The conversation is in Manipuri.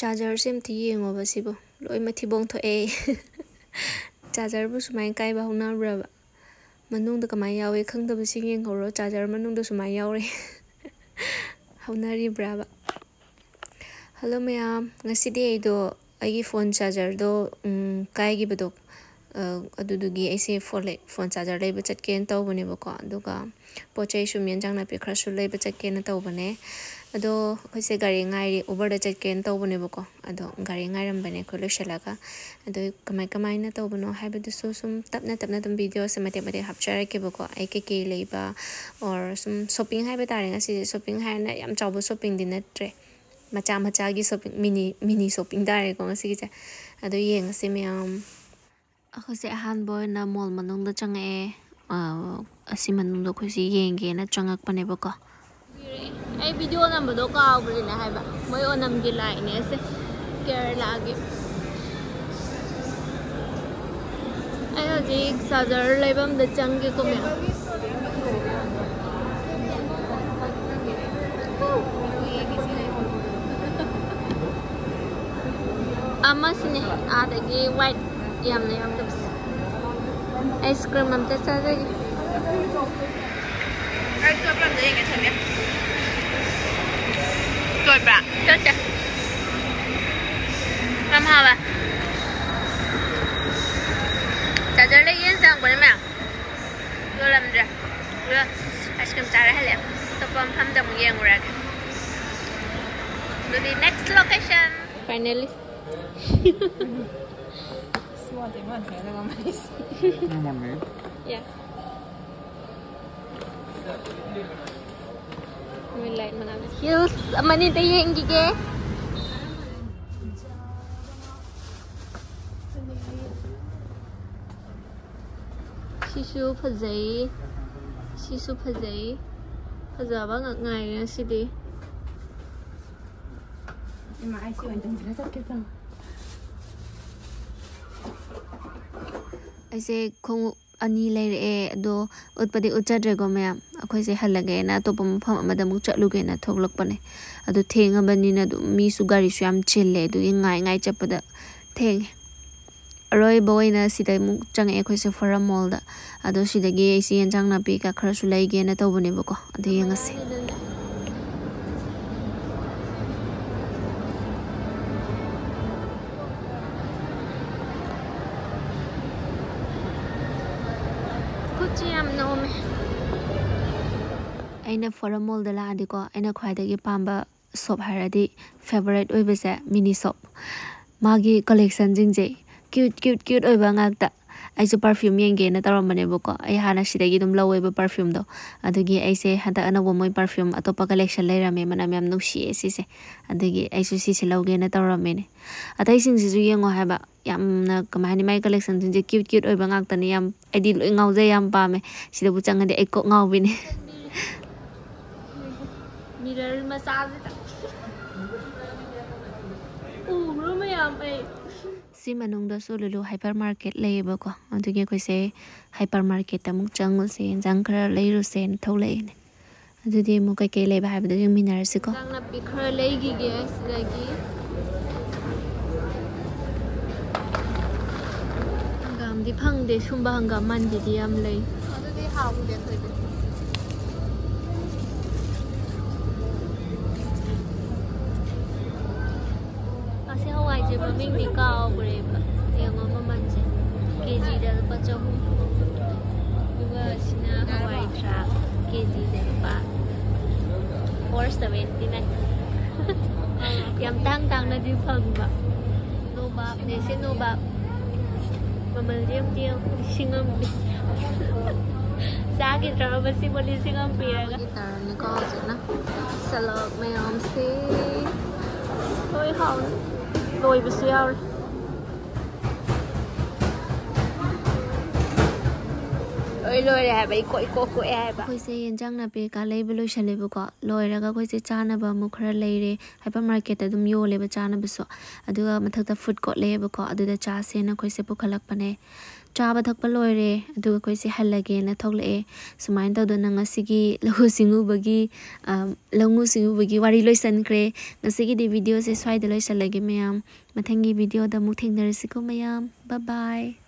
charger sem thi yengoba sibo loi mathi bong tho e charger bu sumai kai ba hona bra ba manung da kamai yawe khangda bu sing yeng horo charger manung da sumai yaure hona ri bra ba hello mayam ngasi de do agi phone charger do kai gi bado adudugi aise phone charger lei ba chat ken taw bane ba ko aduga pochai su men jang na pe khra su lei ba chat ken taw bane ado khoise gari ngai over da chat ken taw bane ba ko ado gari ngai ram bane ko loshalaga ado kamai na taw bano haiba du sum tapna dum video se mate hapchara ke ba ko ai ke lei ba or sum shopping haiba tare ngasi shopping hai na yam chawbo shopping din natre macha gi shopping mini shopping dare ko ngasi ge ado yeng se myam akhose han boy na mall manung da chang e asi manung do khosi yeng ge na changak pane ba ko ai video number do ka bre na hai ba moi onam gi lai ne se Kerala gi ai ji charger lebam da chang ge ko me amasine adagi white yam na yam dabs ice cream am ta sa dagi ai to pram de ga chame to bra to cha ram ha ba charger le yen sang bane ma yo lam ja yo ice cream cha ra hale to pam tham dam yeng ra to the next location finally Smart man, det var mais. Yeah. We like manam. Hills, mani te yeng gige. Sisu phazai. Phazaba ngak ngai na sidi. Ima ai si wan tan jira ke tang. Aise khong ani leire do utpadi uchadre go mayam akhoi se halage na to pam pham amada mu chatlu ge na thoklak pane adu thenga bani na du mi su gari su yam chille du ngai chapada theng aroi boy na sida mu chang e khoi se fora mall da adu sidagi aise yanjang na pi ka khara su lai ge na to bane ba ko adu yang ase aina formal da la adi ko aina khwaidagi pamba shop haradi favorite oibase mini shop magi collection jingje cute oiba ngakta aise perfume yenge na taramane boko ai hana sidagi dum laweba perfume do adugi aise hada anawo moi perfume atopa collection leirame manam yam nuksi sise adugi aisu sise lawge na taramene atai singsisu yengo haba yamna kamani mai collection jingje cute oiba ngakta ni yam aidi loi ngauze yam pame sida bu changade ai ko ngawbine mirror massage ta room yam ai si manung da so lulu hypermarket leba ko adugi ko se hypermarket amuk changul se jang khara leiru se tholai ne adudi mu kai leba habda yung minar se ko jang na pi khara leigi ge sidagi hangam di phang de sumba hangam man di yam lei adudi haum de khoi Maming di kau berapa? Yang mama manja. KG dah lepas jauh. Juga sini Hawaii truck. KG dah lepas. 479. Yang tang na di phang ba. No bab, desi no bab. Mama diam singam. Sakit terus masih boleh singam pira. Kita ni kau je na. Salok mayam si. Thôi hậu. Lôi bữa xưa ơi lôi là bị cô ai ba khoi se yanjang na pe ka lei belo shale bu ko loi ra ga khoi se chana ba mu khara lei re hypermarket adum yo le ba chana bu so aduga mathak ta food court le bu ko adu da cha se na khoi se pu khalak pane चाबा थकपा लोइरे अदुगा कोइसे हल्लगे ना थोकले सुमाइन तौदना ngasiगी lahu singubagi langu singubagi wari loisankhre ngasigi di video se swai de loisalage mayam mathangi video da muk thengnarisiko mayam bye bye